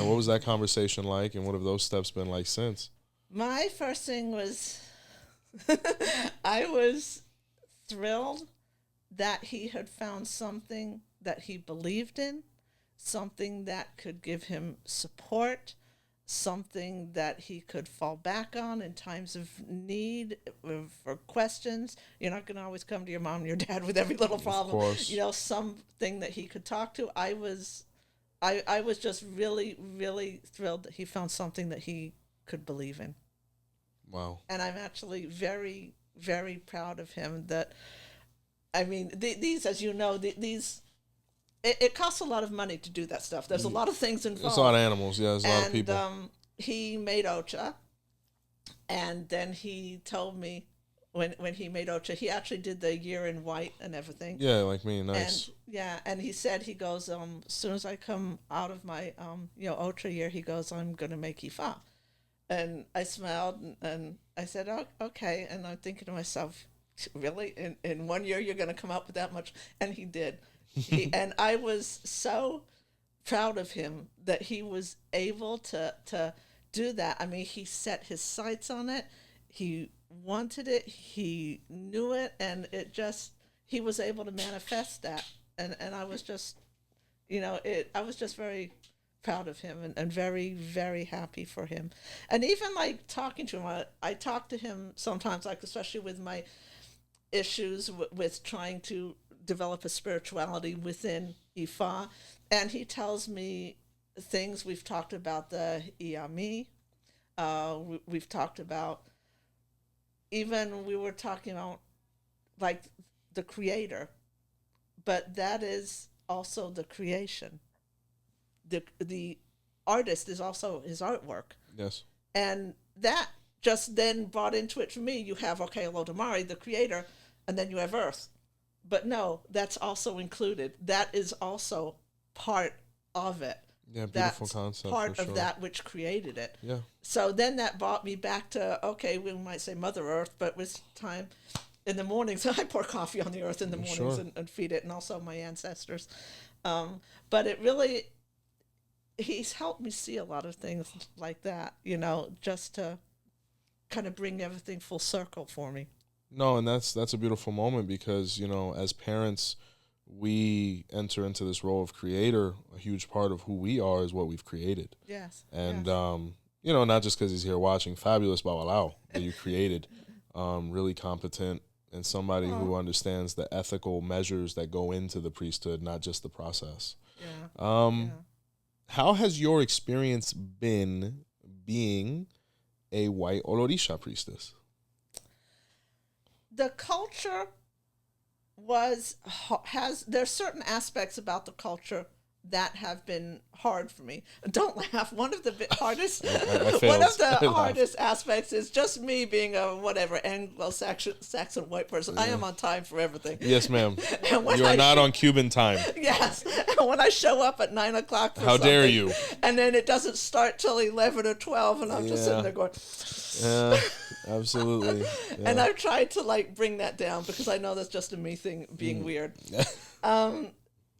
What was that conversation like, and what have those steps been like since? My first thing was, I was thrilled that he had found something that he believed in, something that could give him support, something that he could fall back on in times of need, for questions. You're not going to always come to your mom and your dad with every little problem. Of course. Something that he could talk to. I was just really, really thrilled that he found something that he could believe in. Wow. And I'm actually very, very proud of him that, these, as you know, these... It costs a lot of money to do that stuff. There's a lot of things involved. There's a lot of animals, yeah. There's a lot of people. He made 𝗃𝗏𝗏𝗏, and then he told me when he made 𝗃𝗏𝗏𝗏, he actually did the year in white and everything. Yeah, like me, nice. And he said, he goes, as soon as I come out of my 𝗃𝗏𝗏𝗏 year, he goes, I'm gonna make Ifa. And I smiled and I said, oh, okay. And I'm thinking to myself, really, in 1 year you're gonna come up with that much? And he did. And I was so proud of him that he was able to do that. He set his sights on it. He wanted it. He knew it, and he was able to manifest that. And I was just, I was just very proud of him and very, very happy for him. And even like talking to him, I talk to him sometimes, like especially with my issues with trying to develop a spirituality within Ifa, and he tells me things. We've talked about the 𝗃𝗏𝗏𝗏. We've talked about, even we were talking about like the creator, but that is also the creation. The artist is also his artwork. Yes. And that just then brought into it for me. You have, 𝗃𝗏𝗏𝗏𝗏, the creator, and then you have Earth. But no, that's also included. That is also part of it. Yeah, beautiful concept. Part of that which created it. Yeah. So then that brought me back to, we might say Mother Earth, but it was time in the mornings. I pour coffee on the earth in the mornings and feed it, and also my ancestors. But it really, he's helped me see a lot of things like that, just to kind of bring everything full circle for me. No, and that's a beautiful moment because, as parents, we enter into this role of creator. A huge part of who we are is what we've created. Yes. And, not just because he's here watching, fabulous 𝗷𝗏𝗏𝗏 that you created, really competent and somebody who understands the ethical measures that go into the priesthood, not just the process. Yeah. How has your experience been being a white Orisha priestess? The culture there's certain aspects about the culture that have been hard for me. Don't laugh. One of the hardest, I failed. one of the hardest aspects is just me being a whatever Anglo-Saxon white person. I am on time for everything. Yes, ma'am. You are not on Cuban time. Yes. And when I show up at 9 o'clock for How something, dare you? And then it doesn't start till 11 or 12, and I'm just sitting there going. Yeah, absolutely. Yeah. And I've tried to like bring that down because I know that's just a me thing being weird.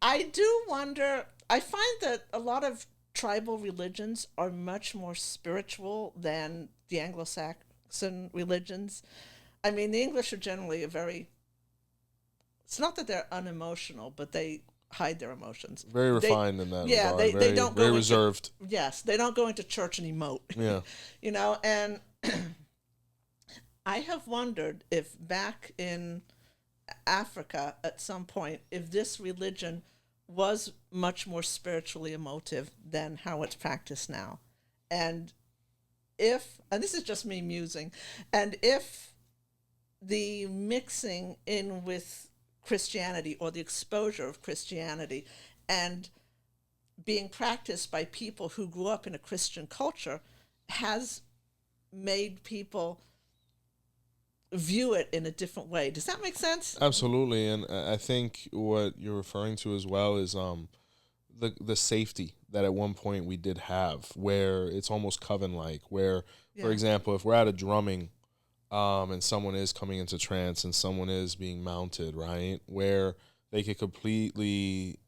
I do wonder, I find that a lot of tribal religions are much more spiritual than the Anglo-Saxon religions. I mean, the English are generally it's not that they're unemotional, but they hide their emotions. Very refined in that regard. They don't go very reserved. Yes, they don't go into church and emote. Yeah. And I have wondered if back in Africa at some point, if this religion was much more spiritually emotive than how it's practiced now. And this is just me musing, and if the mixing in with Christianity or the exposure of Christianity and being practiced by people who grew up in a Christian culture has made people view it in a different way. Does that make sense? Absolutely. And I think what you're referring to as well is the safety that at one point we did have, where it's almost coven-like, where, for example, if we're at a drumming and someone is coming into trance and someone is being mounted, right, where they could completely,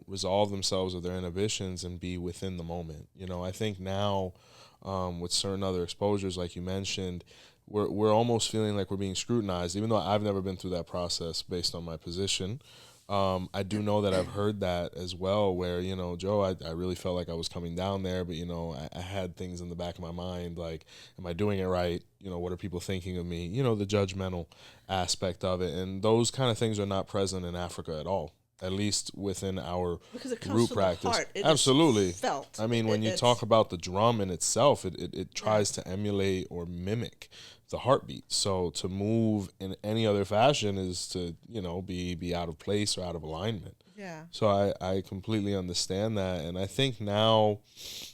resolve themselves of their inhibitions and be within the moment. I think now with certain other exposures, like you mentioned, we're almost feeling like we're being scrutinized, even though I've never been through that process based on my position. I do know that I've heard that as well, where, Joe, I really felt like I was coming down there, but, I had things in the back of my mind, like, am I doing it right? What are people thinking of me? The judgmental aspect of it. And those kind of things are not present in Africa at all, at least within our root practice. The heart. It Absolutely. Felt. I mean, when you talk about the drum in itself, it tries to emulate or mimic the heartbeat. So to move in any other fashion is to, be out of place or out of alignment. Yeah. So I completely understand that. And I think now,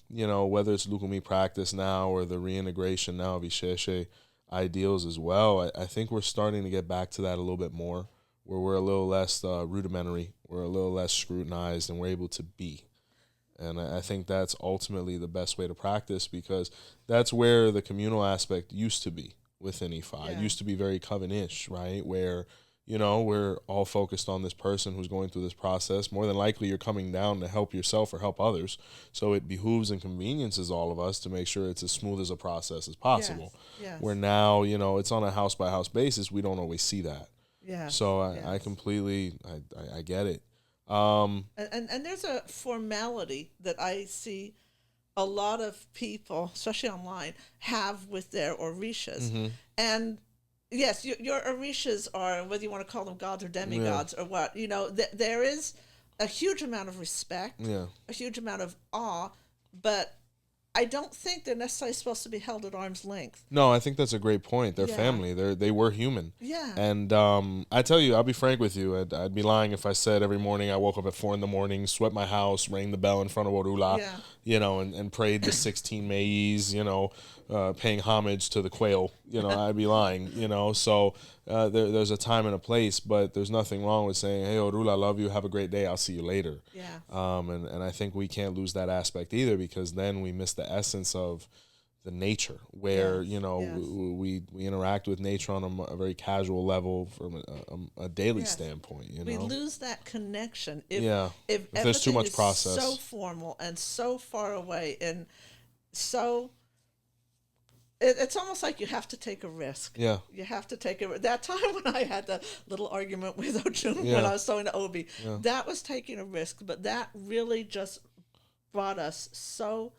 whether it's Lukumi practice now or the reintegration now of 𝘃𝗍𝗃 ideals as well, I think we're starting to get back to that a little bit more, where we're a little less rudimentary, we're a little less scrutinized, and we're able to be. And I think that's ultimately the best way to practice, because that's where the communal aspect used to be within Ifa. It used to be very coven-ish, right? Where, we're all focused on this person who's going through this process. More than likely, you're coming down to help yourself or help others. So it behooves and conveniences all of us to make sure it's as smooth as a process as possible. Yes. Where now, it's on a house-by-house basis. We don't always see that. Yeah. So I completely, I get it. And there's a formality that I see a lot of people, especially online, have with their Orishas. Mm-hmm. And yes, your Orishas are, whether you want to call them gods or demigods or what, there is a huge amount of respect, a huge amount of awe, but I don't think they're necessarily supposed to be held at arm's length. No, I think that's a great point. They're family. They were human. Yeah. And I tell you, I'll be frank with you. I'd be lying if I said every morning I woke up at 4 a.m, swept my house, rang the bell in front of Orula, and prayed the 16 𝗍𝗍𝗍, paying homage to the 𝘃𝗶𝗱𝗁. I'd be lying. So there's a time and a place, but there's nothing wrong with saying, hey, Orula, I love you. Have a great day. I'll see you later. Yeah. And I think we can't lose that aspect either, because then we miss the essence of the nature, where we interact with nature on a very casual level from a daily standpoint. We lose that connection if there's too much process, so formal and so far away, and so it's almost like you have to take a risk. Yeah, you have to take a. That time when I had the little argument with Oshun when I was sewing the obi, that was taking a risk, but that really just brought us so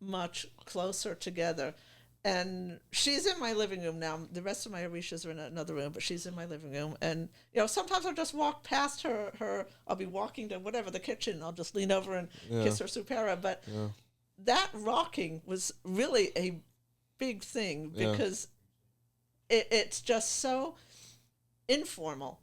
much closer together. And she's in my living room now. The rest of my Orishas are in another room, but she's in my living room. And sometimes I'll just walk past her. I'll be walking to the kitchen. I'll just lean over and kiss her 𝘃𝗶𝗱𝗏. But that rocking was really a big thing, because it's just so informal.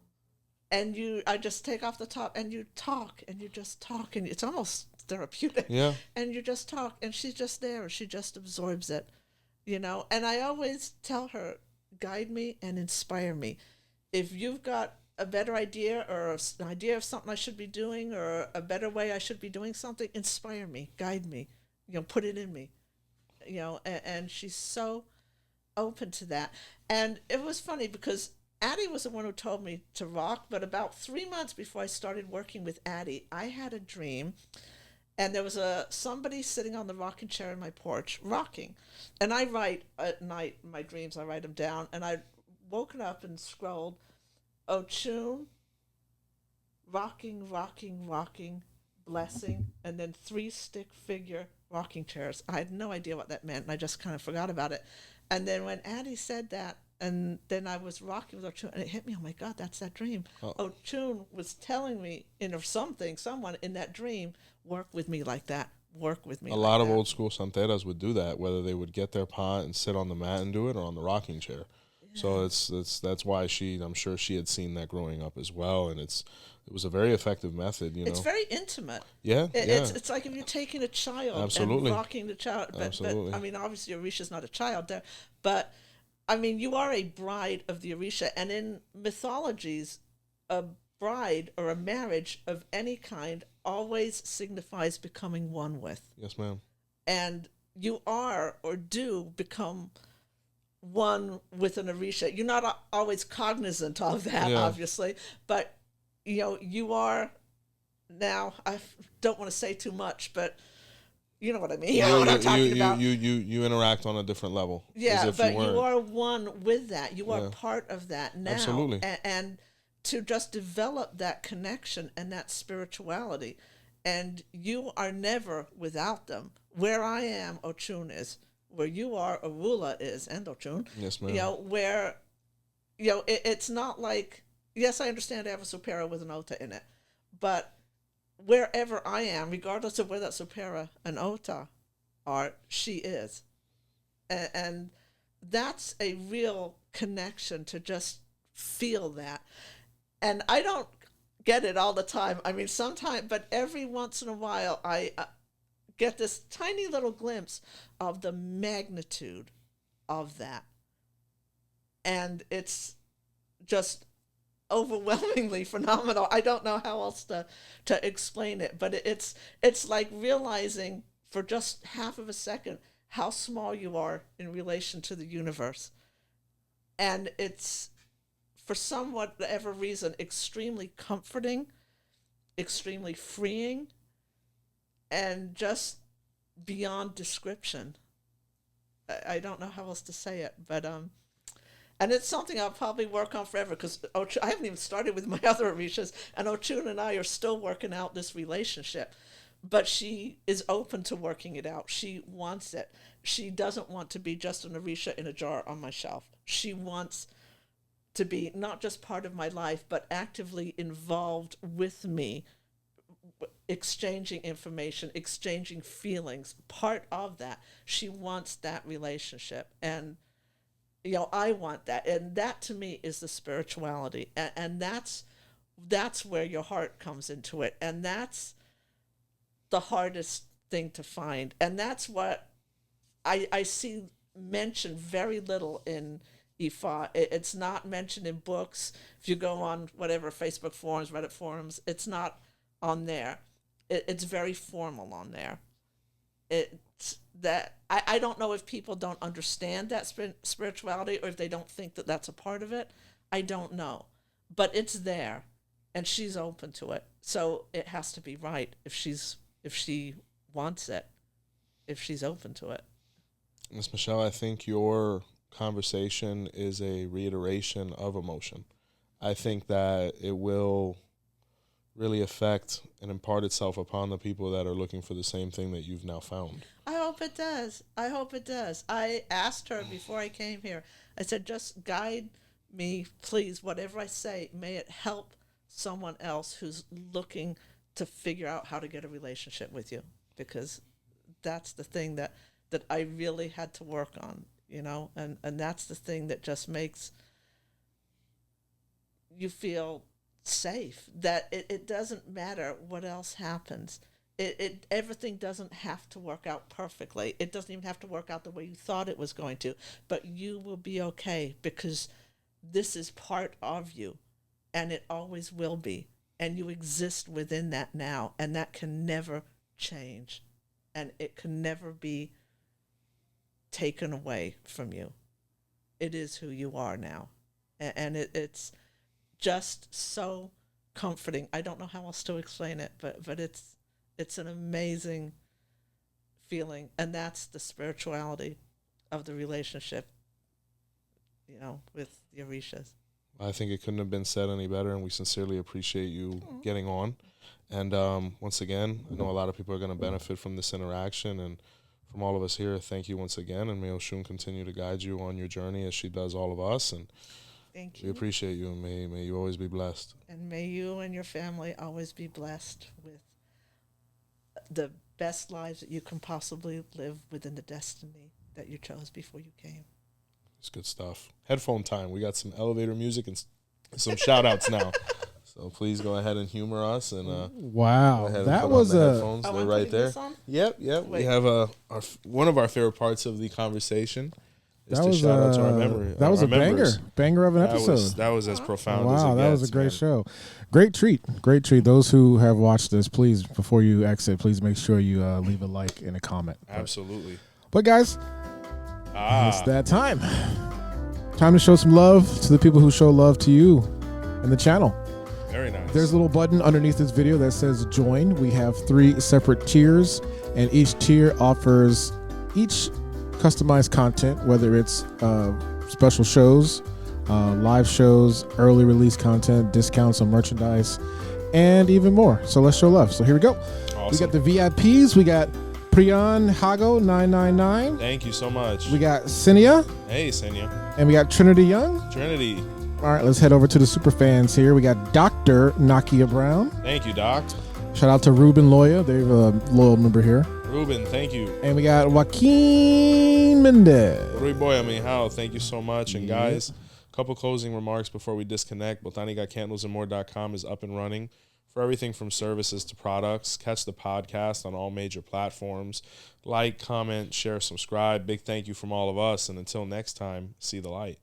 and I just take off the top and you talk and you just talk and it's almost therapeutic. Yeah. And you just talk and she's just there and she just absorbs it, you know. And I always tell her, guide me and inspire me. If you've got a better idea or an idea of something I should be doing or a better way I should be doing something, inspire me, guide me, you know, put it in me, you know. And she's so open to that. And it was funny because Addie was the one who told me to rock, but about 3 months before I started working with Addie, I had a dream, and there was somebody sitting on the rocking chair in my porch rocking, and I write at night my dreams. I write them down, and I woken up and scrolled, Oshun, rocking, rocking, rocking, blessing, and then 3 stick figure rocking chairs. I had no idea what that meant, and I just kind of forgot about it. And then when Addie said that, and then I was rocking with Oshun, and it hit me, oh my God, that's that dream. Oh. Oshun was telling me, someone in that dream, work with me like that, work with me. A lot of old school Santeras would do that, whether they would get their pot and sit on the mat and do it or on the rocking chair. Yeah. So that's why I'm sure she had seen that growing up as well, and it was a very effective method, you know. It's very intimate. Yeah, It's like if you're taking a child Absolutely. and rocking the child. Absolutely. But I mean, obviously, Orisha's not a child there, but I mean, you are a bride of the Orisha, and in mythologies, a bride or a marriage of any kind always signifies becoming one with. Yes, ma'am. And you are or do become one with an Orisha. You're not always cognizant of that, obviously, but you know, you are now. I don't want to say too much, but you know what I mean. You know what I'm talking about. You interact on a different level. Yeah, but you are one with that. You are part of that now. Absolutely. And to just develop that connection and that spirituality, and you are never without them. Where I am, Oshun is. Where you are, Arula is, and Oshun. Yes, ma'am. You know, where, you know, it's not like, yes, I understand 𝘃𝗶𝗱𝗄 with an ota in it, but wherever I am, regardless of where that 𝘃𝗶𝗱𝗄 and ota are, she is. And that's a real connection to just feel that. And I don't get it all the time. I mean, sometimes, but every once in a while, I get this tiny little glimpse of the magnitude of that. And it's just overwhelmingly phenomenal. I don't know how else to explain it, but it's like realizing for just half of a second how small you are in relation to the universe. And it's, for some whatever reason, extremely comforting, extremely freeing, and just beyond description. I don't know how else to say it, but and it's something I'll probably work on forever, because I haven't even started with my other Orishas, and Oshun and I are still working out this relationship. But she is open to working it out. She wants it. She doesn't want to be just an Orisha in a jar on my shelf. She wants to be not just part of my life, but actively involved with me, exchanging information, exchanging feelings, part of that. She wants that relationship. And you know, I want that, and that to me is the spirituality, and that's where your heart comes into it, and that's the hardest thing to find, and that's what I see mentioned very little in Ifa. It's not mentioned in books. If you go on whatever Facebook forums, Reddit forums, it's not on there. It's very formal on there. It's that I don't know if people don't understand that spirituality, or if they don't think that that's a part of it. I don't know, but it's there, and she's open to it. So it has to be right if she wants it, if she's open to it. Ms. Michele, I think your conversation is a reiteration of emotion. I think that it will really affect and impart itself upon the people that are looking for the same thing that you've now found. I hope it does. I hope it does. I asked her before I came here, I said, just guide me, please. Whatever I say, may it help someone else who's looking to figure out how to get a relationship with you, because that's the thing that I really had to work on, you know, and that's the thing that just makes you feel safe, that it doesn't matter what else happens. Everything doesn't have to work out perfectly. It doesn't even have to work out the way you thought it was going to, but you will be okay because this is part of you and it always will be. And you exist within that now, and that can never change, and it can never be taken away from you. It is who you are now. And it's just so comforting. I don't know how else to explain it, but it's an amazing feeling. And that's the spirituality of the relationship, with the Orishas. I think it couldn't have been said any better, and we sincerely appreciate you getting on. And once again, I know a lot of people are going to benefit from this interaction, and from all of us here, thank you once again, and may Oshun continue to guide you on your journey as she does all of us. And thank you. We appreciate you, and may you always be blessed. And may you and your family always be blessed with the best lives that you can possibly live within the destiny that you chose before you came. It's good stuff. Headphone time. We got some elevator music and some shout outs now. So please go ahead and humor us. And wow, that was headphones. They're right there. Yep. Wait. We have one of our favorite parts of the conversation is to shout out to our memory. That was a banger of an episode. That was as profound as it gets. Wow, that was a great show. Great treat. Those who have watched this, please, before you exit, please make sure you leave a like and a comment. Absolutely. But guys, it's that time. Time to show some love to the people who show love to you and the channel. Very nice. There's a little button underneath this video that says join. We have 3 separate tiers, and each tier offers each customized content, whether it's special shows, live shows, early release content, discounts on merchandise, and even more. So let's show love. So here we go. Awesome. We got the VIPs. We got 𝗃𝗏𝗃𝗏 999. Thank you so much. We got Cinia. Hey, Cinia. And we got Trinity Young. Trinity. All right, let's head over to the super fans here. We got Dr. Nakia Brown. Thank you, Doc. Shout out to Ruben Loya. They're a loyal member here. Ruben, thank you. And we got Joaquin Mendez. Rui Boy, thank you so much. And guys, a couple closing remarks before we disconnect. Botánica.candlesandmore.com is up and running for everything from services to products. Catch the podcast on all major platforms. Like, comment, share, subscribe. Big thank you from all of us. And until next time, see the light.